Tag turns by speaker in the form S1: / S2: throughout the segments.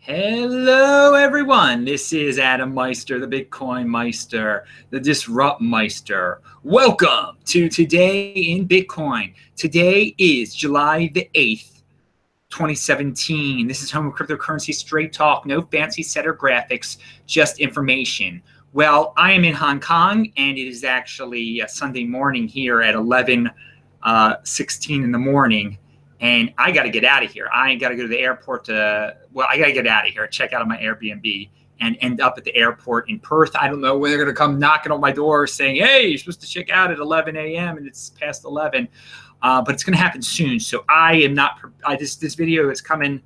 S1: Hello, everyone. This is Adam Meister, the Bitcoin Meister, the Disrupt Meister. Welcome to Today in Bitcoin. Today is July the 8th, 2017. This is home of cryptocurrency straight talk, no fancy setter graphics, just information. Well, I am in Hong Kong, and it is actually a Sunday morning here at 11:16 in the morning. And I got to get out of here. I got to go to the airport I got to get out of here, check out of my Airbnb, and end up at the airport in Perth. I don't know when they're going to come knocking on my door saying, hey, you're supposed to check out at 11 a.m. and it's past 11. But it's going to happen soon. So I am not, this video is coming,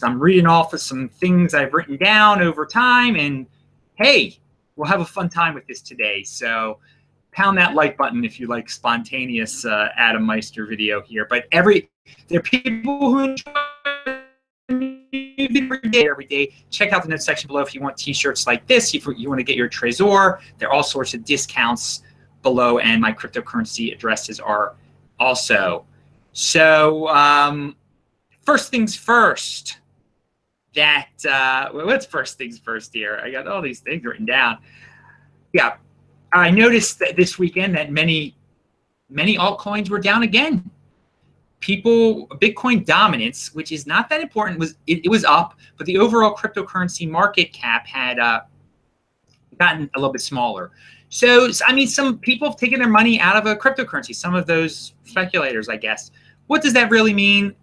S1: I'm reading off of some things I've written down over time. And hey, we'll have a fun time with this today. So pound that like button if you like spontaneous Adam Meister video here. But there are people who enjoy every day. Check out the notes section below if you want t-shirts like this. If you want to get your Trezor, there are all sorts of discounts below, and my cryptocurrency addresses are also. So first things first. What's first things first here? I got all these things written down. Yeah, I noticed that this weekend that many altcoins were down again. Bitcoin dominance, which is not that important, it was up, but the overall cryptocurrency market cap had gotten a little bit smaller. So, I mean, some people have taken their money out of a cryptocurrency, some of those speculators, I guess. What does that really mean?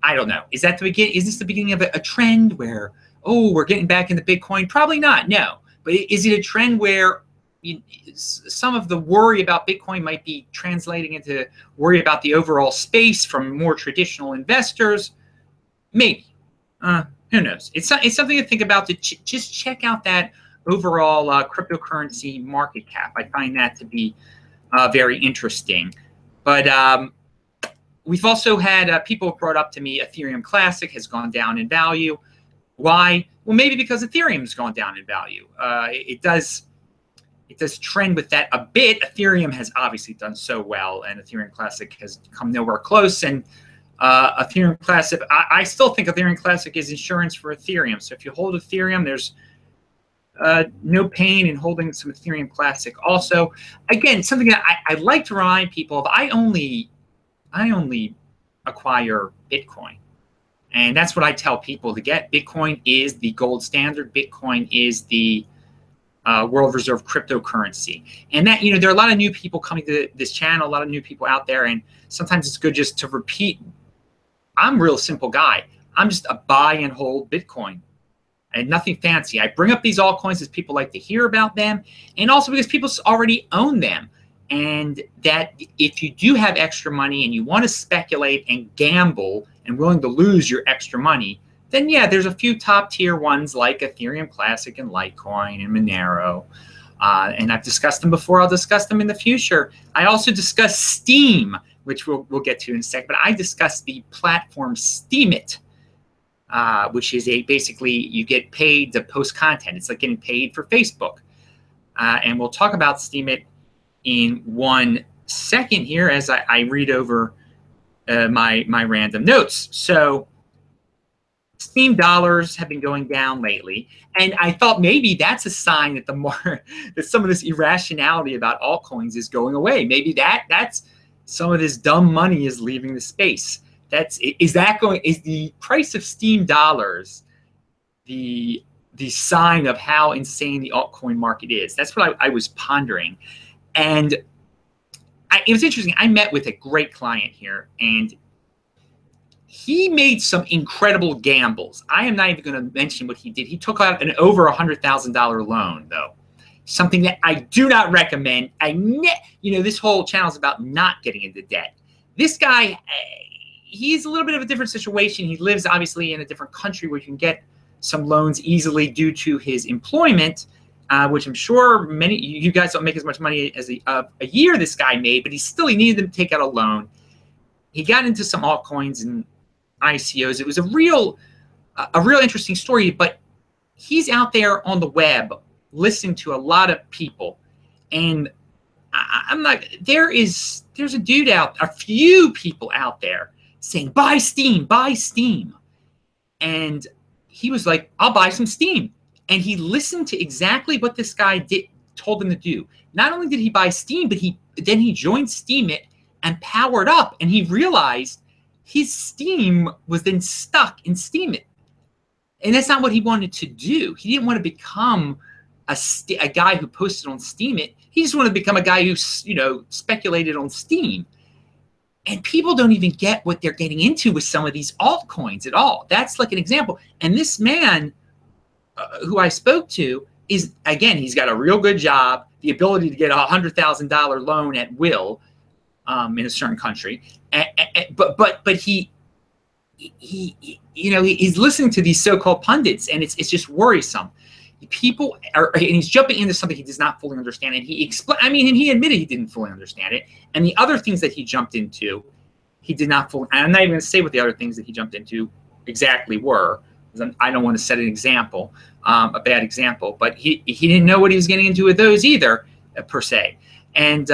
S1: I don't know. Is this the beginning of a trend where, oh, we're getting back into Bitcoin? Probably not, no. But is it a trend where some of the worry about Bitcoin might be translating into worry about the overall space from more traditional investors? Maybe. Who knows? It's something to think about. To just check out that overall cryptocurrency market cap. I find that to be very interesting. But we've also had people brought up to me Ethereum Classic has gone down in value. Why? Well, maybe because Ethereum's gone down in value. It does trend with that a bit. Ethereum has obviously done so well, and Ethereum Classic has come nowhere close. And Ethereum Classic, I still think Ethereum Classic is insurance for Ethereum. So if you hold Ethereum, there's no pain in holding some Ethereum Classic. Also, again, something that I like to remind people of, I only acquire Bitcoin. And that's what I tell people to get. Bitcoin is the gold standard. Bitcoin is the world reserve cryptocurrency. And that, there are a lot of new people coming to this channel, a lot of new people out there. And sometimes it's good just to repeat. I'm a real simple guy. I'm just a buy and hold Bitcoin and nothing fancy. I bring up these altcoins as people like to hear about them, and also because people already own them. And that if you do have extra money and you want to speculate and gamble and willing to lose your extra money, then yeah, there's a few top tier ones like Ethereum Classic and Litecoin and Monero. And I've discussed them before. I'll discuss them in the future. I also discussed Steem, which we'll get to in a sec. But I discussed the platform Steemit, which is basically you get paid to post content. It's like getting paid for Facebook. And we'll talk about Steemit in 1 second here as I read over my random notes. So Steem dollars have been going down lately, and I thought maybe that's a sign that that some of this irrationality about altcoins is going away. Maybe that's some of this dumb money is leaving the space. Is the price of Steem dollars the sign of how insane the altcoin market is? That's what I was pondering. And it was interesting. I met with a great client here, and he made some incredible gambles. I am not even going to mention what he did. He took out an over $100,000 loan, though, something that I do not recommend. This whole channel is about not getting into debt. This guy, he's a little bit of a different situation. He lives, obviously, in a different country where you can get some loans easily due to his employment, which I'm sure many you guys don't make as much money as a year this guy made, but he needed to take out a loan. He got into some altcoins and ICOs. It was a real interesting story, but he's out there on the web listening to a lot of people, and I'm not. There's a few people out there saying buy Steem, and he was like, I'll buy some Steem. And he listened to exactly what this guy told him to do. Not only did he buy Steem, but then he joined Steem it and powered up. And he realized his Steem was then stuck in Steem it. And that's not what he wanted to do. He didn't want to become a guy who posted on Steem it. He just wanted to become a guy who, speculated on Steem. And people don't even get what they're getting into with some of these altcoins at all. That's like an example. And this man who I spoke to is, again, he's got a real good job, the ability to get a $100,000 loan at will in a certain country. But he's listening to these so-called pundits, and it's just worrisome. People are, and he's jumping into something he does not fully understand, and he admitted he didn't fully understand it. And the other things that he jumped into, he did not fully. I'm not even going to say what the other things that he jumped into exactly were, because I don't want to set an example, a bad example. But he didn't know what he was getting into with those either, per se. And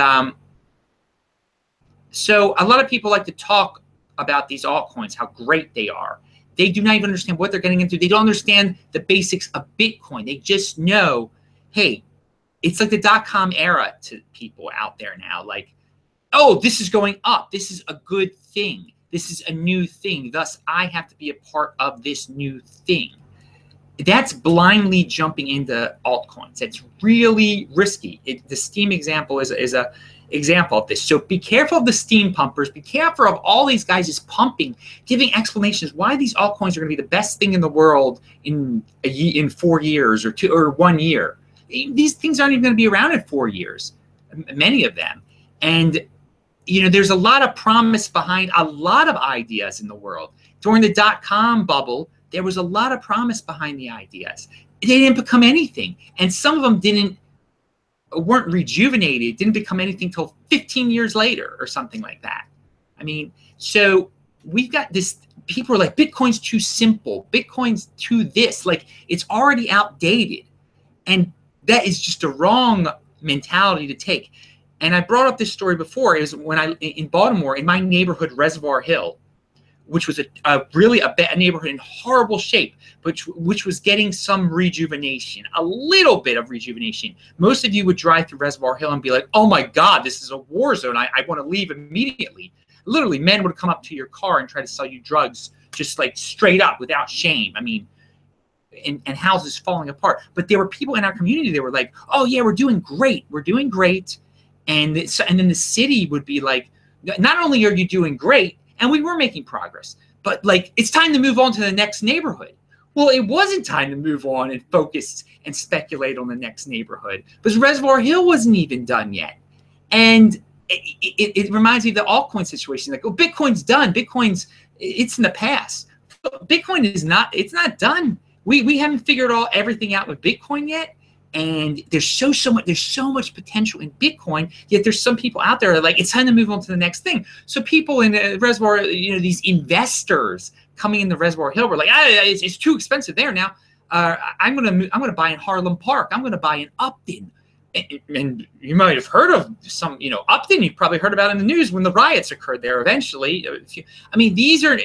S1: so a lot of people like to talk about these altcoins, how great they are. They do not even understand what they're getting into. They don't understand the basics of Bitcoin. They just know, hey, it's like the .com era to people out there now. Like, oh, this is going up. This is a good thing. This is a new thing. Thus, I have to be a part of this new thing. That's blindly jumping into altcoins. It's really risky. The Steem example is a example of this. So be careful of the Steem pumpers. Be careful of all these guys just pumping, giving explanations why these altcoins are going to be the best thing in the world in 4 years or 1 year. These things aren't even going to be around in 4 years, many of them. And there's a lot of promise behind a lot of ideas in the world. During the .com bubble, there was a lot of promise behind the ideas. They didn't become anything, and some of them weren't rejuvenated, didn't become anything till 15 years later or something like that. I mean, so we've got this, people are like, Bitcoin's too simple, Bitcoin's too this, like it's already outdated. And that is just a wrong mentality to take. And I brought up this story before, is when in Baltimore, in my neighborhood, Reservoir Hill, which was really a bad neighborhood in horrible shape, which was getting some rejuvenation, a little bit of rejuvenation. Most of you would drive through Reservoir Hill and be like, oh my God, this is a war zone. I want to leave immediately. Literally, men would come up to your car and try to sell you drugs, just like straight up without shame. I mean, and houses falling apart. But there were people in our community that were like, oh yeah, we're doing great. We're doing great. And then the city would be like, not only are you doing great, and we were making progress, but like, it's time to move on to the next neighborhood. Well, it wasn't time to move on and focus and speculate on the next neighborhood, because Reservoir Hill wasn't even done yet. And it reminds me of the altcoin situation. Like, oh, Bitcoin's done. It's in the past. Bitcoin is not, it's not done. We haven't figured everything out with Bitcoin yet. And there's so much potential in Bitcoin, yet there's some people out there that are like, it's time to move on to the next thing. So people in the Reservoir, these investors coming in the Reservoir Hill were like, it's too expensive there now. I'm gonna buy in Harlem Park. I'm gonna buy in Upton. And you might have heard of some, Upton. You've probably heard about in the news when the riots occurred there. Eventually, I mean, these are,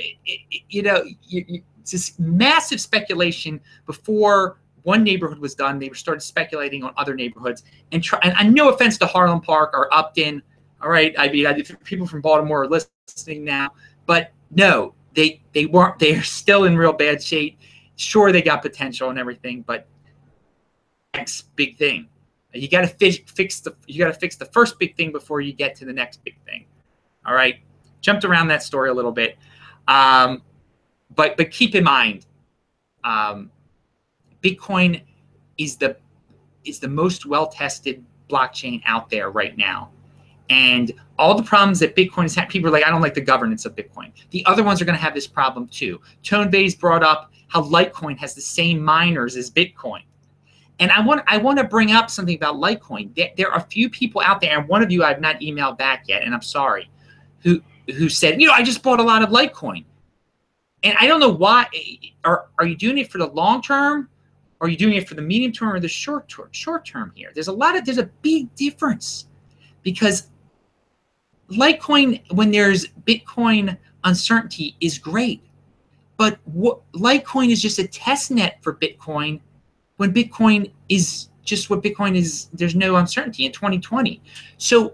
S1: just massive speculation before one neighborhood was done. They started speculating on other neighborhoods and no offense to Harlem Park or Upton. All right. I mean, people from Baltimore are listening now, but no, they weren't, they're still in real bad shape. Sure. They got potential and everything, but next big thing, you got to fix the first big thing before you get to the next big thing. All right. Jumped around that story a little bit. But keep in mind, Bitcoin is the most well-tested blockchain out there right now. And all the problems that Bitcoin has had, people are like, I don't like the governance of Bitcoin. The other ones are going to have this problem too. Tone Bay's brought up how Litecoin has the same miners as Bitcoin. And I want to bring up something about Litecoin. There are a few people out there, and one of you I've not emailed back yet, and I'm sorry, who said, I just bought a lot of Litecoin. And I don't know why. Are you doing it for the long term? Or are you doing it for the medium term or the short term here? There's a big difference, because Litecoin, when there's Bitcoin uncertainty, is great. But Litecoin is just a test net for Bitcoin when Bitcoin is just what Bitcoin is. There's no uncertainty in 2020. So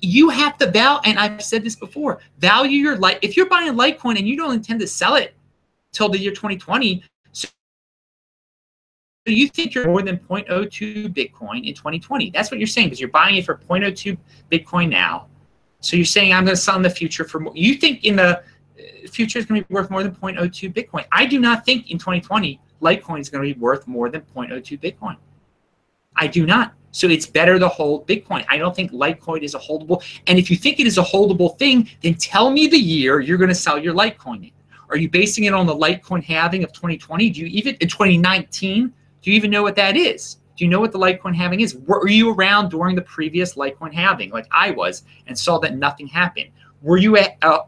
S1: you have to value, and I've said this before, value your life. If you're buying Litecoin and you don't intend to sell it till the year 2020, so you think you're more than 0.02 Bitcoin in 2020. That's what you're saying, because you're buying it for 0.02 Bitcoin now. So you're saying I'm going to sell in the future for more. You think in the future is going to be worth more than 0.02 Bitcoin. I do not think in 2020 Litecoin is going to be worth more than 0.02 Bitcoin. I do not. So it's better to hold Bitcoin. I don't think Litecoin is a holdable. And if you think it is a holdable thing, then tell me the year you're going to sell your Litecoin in. Are you basing it on the Litecoin halving of 2020? Do you even, in 2019, do you even know what that is? Do you know what the Litecoin halving is? Were you around during the previous Litecoin halving, like I was, and saw that nothing happened? Were you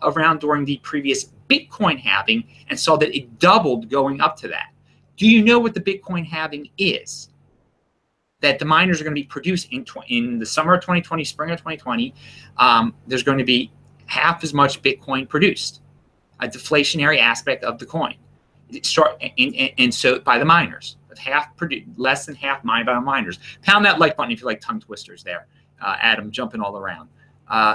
S1: around during the previous Bitcoin halving and saw that it doubled going up to that? Do you know what the Bitcoin halving is? That the miners are going to be produced in the summer of 2020, spring of 2020. There's going to be half as much Bitcoin produced, a deflationary aspect of the coin. And so by the miners, less than half mined by the miners. Pound that like button if you like tongue twisters there. Adam jumping all around.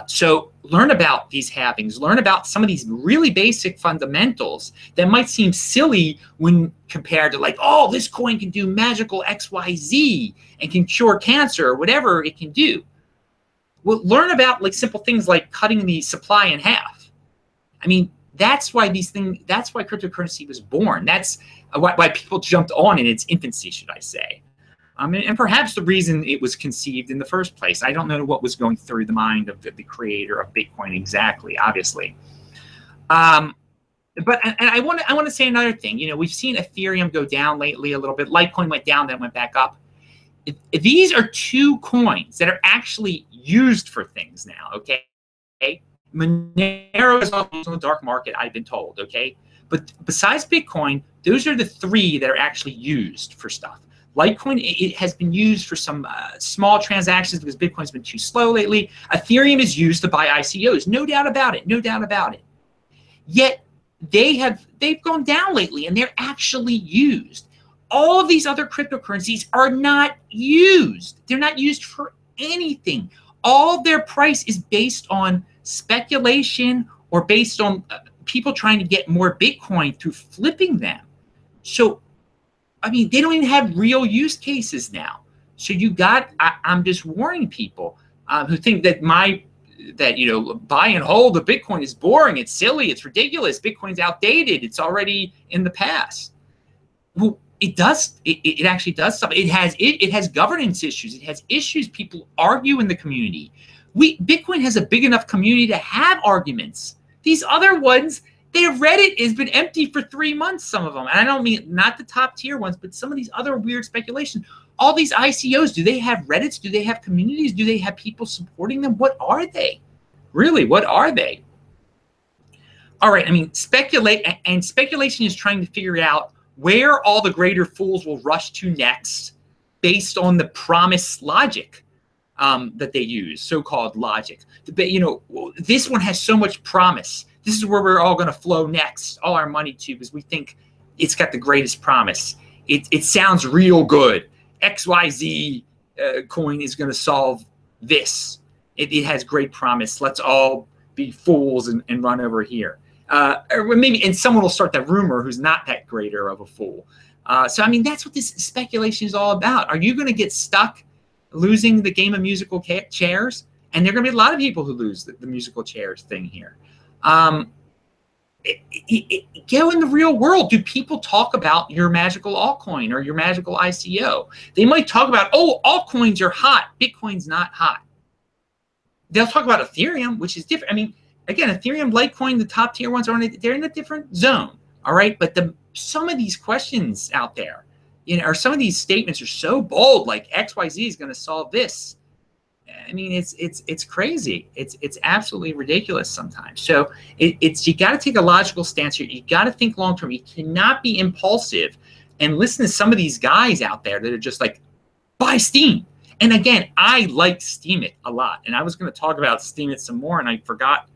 S1: So learn about these halvings. Learn about some of these really basic fundamentals that might seem silly when compared to like, oh, this coin can do magical XYZ and can cure cancer or whatever it can do. Well, learn about like simple things like cutting the supply in half. I mean, that's why that's why cryptocurrency was born. That's why people jumped on in its infancy, should I say. And perhaps the reason it was conceived in the first place. I don't know what was going through the mind of the creator of Bitcoin exactly, obviously. But I want to say another thing. You know, we've seen Ethereum go down lately a little bit. Litecoin went down, then went back up. These are two coins that are actually used for things now, okay? Monero is on the dark market, I've been told, okay? But besides Bitcoin, those are the three that are actually used for stuff. Litecoin, it has been used for some small transactions because Bitcoin's been too slow lately. Ethereum is used to buy ICOs, no doubt about it, no doubt about it. Yet they've gone down lately and they're actually used. All of these other cryptocurrencies are not used. They're not used for anything. All their price is based on speculation or based on people trying to get more Bitcoin through flipping them. So, I mean, they don't even have real use cases now. So I'm just warning people who think that buy and hold the Bitcoin is boring, it's silly, it's ridiculous, Bitcoin's outdated, it's already in the past. Well, it actually does something. It has governance issues. It has issues people argue in the community. Bitcoin has a big enough community to have arguments. These other ones, their Reddit has been empty for 3 months, some of them. And I don't mean not the top tier ones, but some of these other weird speculations. All these ICOs, do they have Reddits? Do they have communities? Do they have people supporting them? What are they? Really, what are they? All right, I mean, speculation is trying to figure out where all the greater fools will rush to next based on the promise logic that they use, so-called logic. This one has so much promise. This is where we're all going to flow next, all our money to, because we think it's got the greatest promise. It sounds real good. XYZ coin is going to solve this. It has great promise. Let's all be fools and run over here. Or maybe, and someone will start that rumor who's not that greater of a fool. So, I mean, that's what this speculation is all about. Are you going to get stuck losing the game of musical chairs? And there are going to be a lot of people who lose the musical chairs thing here. Go in the real world. Do people talk about your magical altcoin or your magical ICO? They might talk about, oh, altcoins are hot. Bitcoin's not hot. They'll talk about Ethereum, which is different. I mean, again, Ethereum, Litecoin, the top tier ones they're in a different zone. All right. But some of these questions out there, or some of these statements are so bold, like XYZ is going to solve this. I mean, it's crazy. It's absolutely ridiculous sometimes. So you got to take a logical stance here. You got to think long term. You cannot be impulsive and listen to some of these guys out there that are just like, buy Steem. And again, I like Steemit a lot, and I was going to talk about Steemit some more, and I forgot.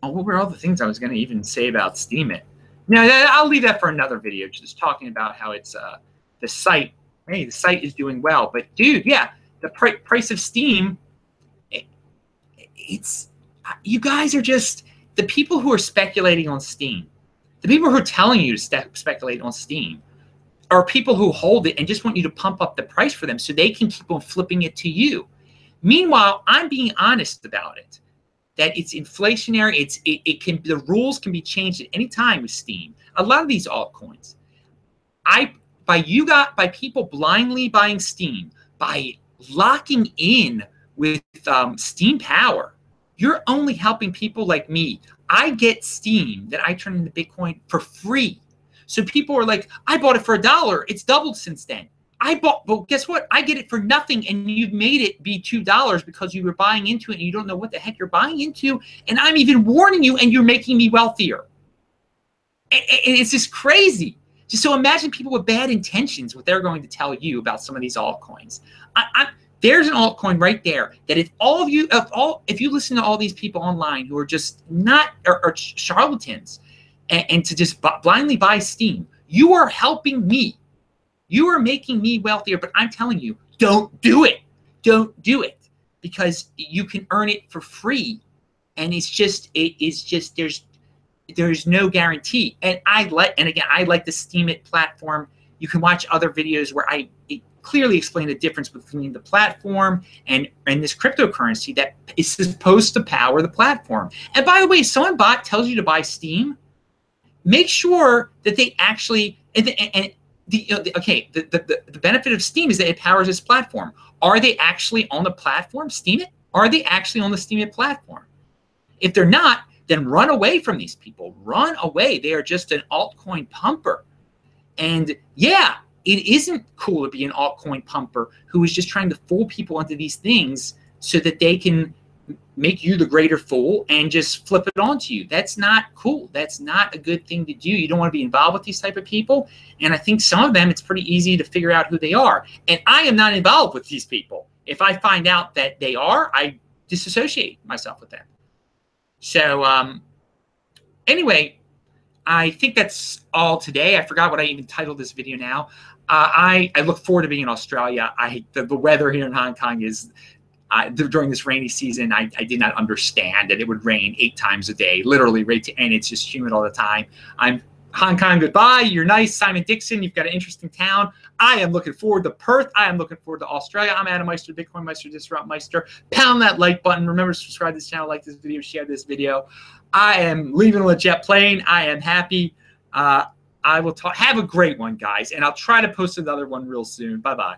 S1: Oh, what were all the things I was going to even say about Steem it? No, I'll leave that for another video, just talking about how it's the site. Hey, the site is doing well. But, dude, yeah, the price of Steem, it's you guys are just the people who are speculating on Steem. The people who are telling you to speculate on Steem are people who hold it and just want you to pump up the price for them so they can keep on flipping it to you. Meanwhile, I'm being honest about it. That it's inflationary. The rules can be changed at any time with Steem. A lot of these altcoins, by people blindly buying Steem, by locking in with Steem Power, you're only helping people like me. I get Steem that I turn into Bitcoin for free. So people are like, I bought it for $1. It's doubled since then. But guess what? I get it for nothing, and you've made it be $2 because you were buying into it and you don't know what the heck you're buying into. And I'm even warning you, and you're making me wealthier. And it's just crazy. Just so imagine people with bad intentions, what they're going to tell you about some of these altcoins. There's an altcoin right there that if you listen to all these people online who are just not or charlatans and to just blindly buy Steem, you are helping me. You are making me wealthier, but I'm telling you, don't do it. Don't do it, because you can earn it for free, and there's no guarantee. And I like the Steem It platform. You can watch other videos where I clearly explain the difference between the platform and this cryptocurrency that is supposed to power the platform. And by the way, if someone tells you to buy Steem, make sure that they actually the benefit of Steem is that it powers this platform. Are they actually on the platform, Steem It? Are they actually on the Steem It platform? If they're not, then run away from these people. Run away. They are just an altcoin pumper. And yeah, it isn't cool to be an altcoin pumper who is just trying to fool people into these things so that they can make you the greater fool and just flip it onto you. That's not cool. That's not a good thing to do. You don't want to be involved with these type of people. And I think some of them, it's pretty easy to figure out who they are. And I am not involved with these people. If I find out that they are, I disassociate myself with them. So anyway, I think that's all today. I forgot what I even titled this video now. I look forward to being in Australia. The weather here in Hong Kong is, during this rainy season, I did not understand that it would rain 8 times a day, literally, and it's just humid all the time. Hong Kong, goodbye. You're nice, Simon Dixon. You've got an interesting town. I am looking forward to Perth. I am looking forward to Australia. I'm Adam Meister, Bitcoin Meister, Disrupt Meister. Pound that like button. Remember to subscribe to this channel, like this video, share this video. I am leaving on a jet plane. I am happy. I will talk. Have a great one, guys, and I'll try to post another one real soon. Bye-bye.